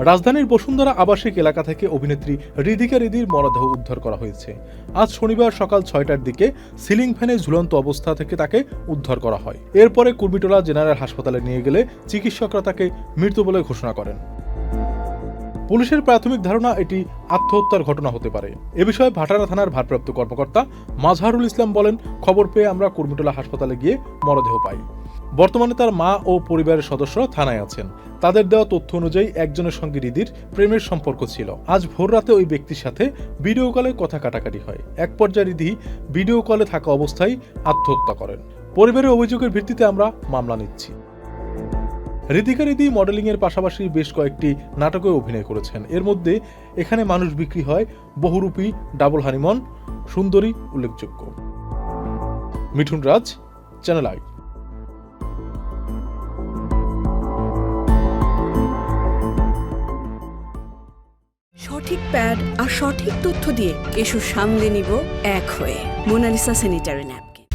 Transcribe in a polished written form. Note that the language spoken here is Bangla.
রাজধানীর বসুন্ধরা আবাসিক এলাকা থেকে অভিনেত্রী হৃদিকা রিদির মরদেহ উদ্ধার করা হয়েছে। আজ শনিবার সকাল ৬টার দিকে সিলিং ফ্যানে ঝুলন্ত অবস্থা থেকে তাকে উদ্ধার করা হয়। এরপরে কুর্মিটোলা জেনারেল হাসপাতালে নিয়ে গেলে চিকিৎসকরা তাকে মৃত বলে ঘোষণা করেন। পুলিশের প্রাথমিক ধারণা এটি আত্মহত্যার ঘটনা হতে পারে। এ বিষয়ে ভাটারা থানার ভারপ্রাপ্ত কর্মকর্তা মাজহারুল ইসলাম বলেন, খবর পেয়ে আমরা কুর্মিটোলা হাসপাতালে গিয়ে মরদেহ পাই। বর্তমানে তার মা ও পরিবারের সদস্যরা থানায় আছেন। তাদের দেওয়া তথ্য অনুযায়ী একজনের সঙ্গে রিদির প্রেমের সম্পর্ক ছিল। আজ ভোররাতে ওই ব্যক্তির সাথে ভিডিও কলে কথা কাটাকাটি হয়। এক পর্যায়ে রিদি ভিডিও কলে থাকা অবস্থায় আত্মহত্যা করেন। পরিবারের অভিযোগের ভিত্তিতে আমরা মামলা নিচ্ছি। হৃদিকা রিদি মডেলিং এর পাশাপাশি বেশ কয়েকটি নাটকে অভিনয় করেছেন। এর মধ্যে এখানে মানুষ বিক্রি হয়, বহুরূপী, ডাবল হানিমন, সুন্দরী উল্লেখযোগ্য। Mithun Raj, channel I. সঠিক প্যাড আর সঠিক তথ্য দিয়ে এসব সামলে নিব এক হয়ে। Monalisa sanitary napkin.